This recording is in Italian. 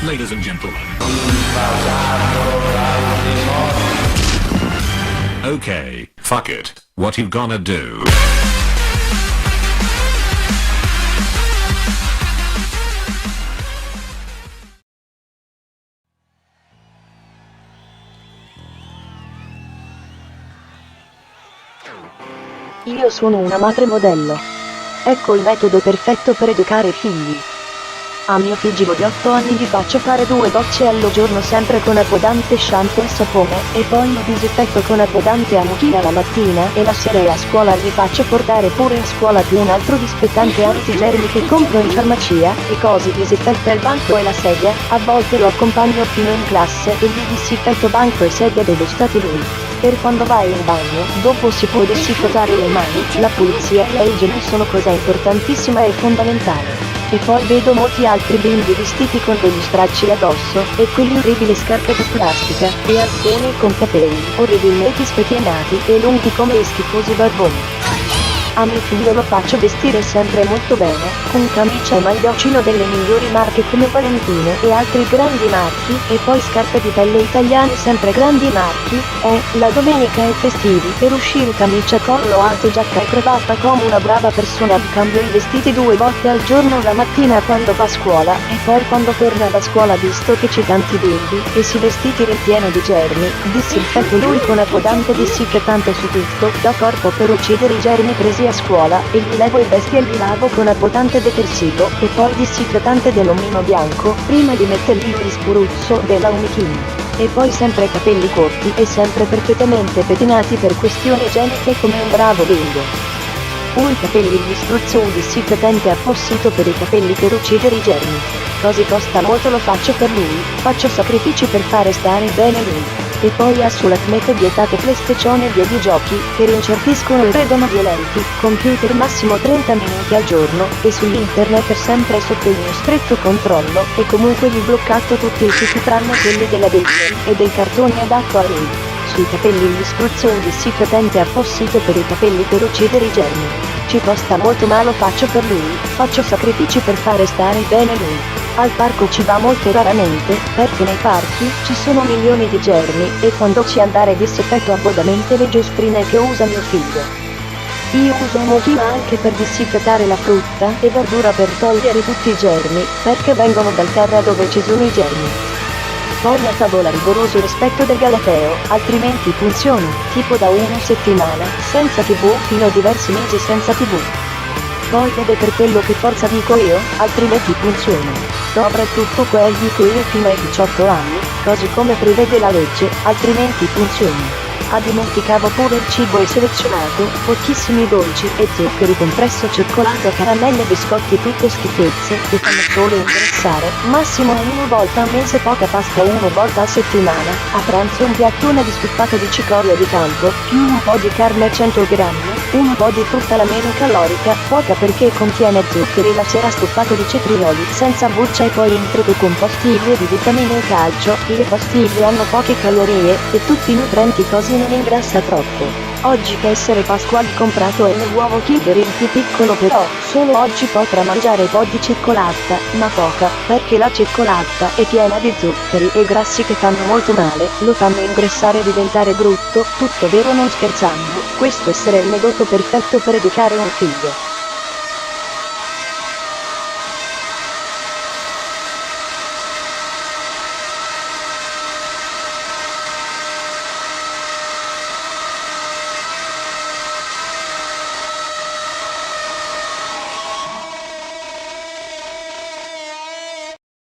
Ladies and gentlemen. Okay, fuck it. What you gonna do? Io sono una madre modello. Ecco il metodo perfetto per educare i figli. A mio figlio di 8 anni gli faccio fare 2 docce allo giorno sempre con abbondante shampoo e sapone, e poi lo disinfetto con abbondante a mucchina la mattina e la sera, e a scuola gli faccio portare pure a scuola più un altro disinfettante antigermi che compro in farmacia, e così disinfetta il banco e la sedia. A volte lo accompagno fino in classe e gli disinfetto banco e sedia dove stati lui. Per quando vai in bagno, dopo si può disinfettare le mani. La pulizia e la igiene sono cosa importantissima e fondamentale. E poi vedo molti altri bimbi vestiti con degli stracci addosso, e quelle orribili scarpe di plastica, e alcuni con capelli orribilmente spettinati e lunghi come i schifosi barboni. A mio figlio lo faccio vestire sempre molto bene, con camicia e maglioncino delle migliori marche come Valentino e altri grandi marchi, e poi scarpe di pelle italiane sempre grandi marchi. La domenica e festivi per uscire camicia collo alto, giacca e cravatta come una brava persona. Cambio i vestiti 2 volte al giorno, la mattina quando va a scuola, e poi quando torna da scuola, visto che c'è tanti bimbi e si vestiti ripieno di germi. Disinfetto lui con abbondante disinfettante su tutto da corpo per uccidere i germi presi a scuola, e gli levo i vesti e li lavo con abbondante detersivo, e poi disinfettante dell'omino bianco, prima di mettergli il spruzzo della umicina. E poi sempre capelli corti e sempre perfettamente pettinati per questioni igieniche come un bravo bimbo. I capelli gli spruzzo un disinfettante apposito per i capelli per uccidere i germi. Così costa molto, lo faccio per lui, faccio sacrifici per fare stare bene lui. E poi ha sull'atmete vietate PlayStation e videogiochi, che rincertiscono e rendono violenti, computer massimo 30 minuti al giorno, e sull'internet è sempre sotto il mio stretto controllo, e comunque gli ho bloccato tutti i siti tranne quelli della Disney, e dei cartoni adatto a lui. Sui capelli gli spruzzo un disinfettante apposito per i capelli per uccidere i germi. Ci costa molto ma lo faccio per lui, faccio sacrifici per fare stare bene lui. Al parco ci va molto raramente, perché nei parchi ci sono milioni di germi, e quando ci andare disinfetto abbondamente le giostrine che usa mio figlio. Io uso mucchina anche per disinfettare la frutta e verdura per togliere tutti i germi, perché vengono dal terra dove ci sono i germi. Poi a tavola rigoroso rispetto del galateo, altrimenti funziona, tipo da 1 settimana, senza TV, fino a diversi mesi senza TV. Poi vede per quello che forza dico io, altrimenti funziona. Soprattutto quel dico io fino ai 18 anni, così come prevede la legge, altrimenti funziona. Dimenticavo pure il cibo è selezionato, pochissimi dolci e zuccheri, compresso cioccolato, caramelle, biscotti, tutte schifezze che fanno solo ingrassare. Massimo 1 volta al mese, poca pasta 1 volta a settimana. A pranzo un piattone di stufato di cicoria di campo, più un po' di carne 100 grammi, un po' di frutta la meno calorica, poca perché contiene zuccheri, la sera stufato di cetrioli senza buccia, e poi introduco un pastiglie di vitamine e calcio. Le pastiglie hanno poche calorie e tutti i nutrienti, così non ingrassa troppo. Oggi che essere Pasquale comprato è l'uovo Kinder il più piccolo, però solo oggi potrà mangiare un po' di cioccolata, ma poca, perché la cioccolata è piena di zuccheri e grassi che fanno molto male, lo fanno ingrassare e diventare brutto. Tutto vero, non scherzando. Questo essere il metodo perfetto per educare un figlio.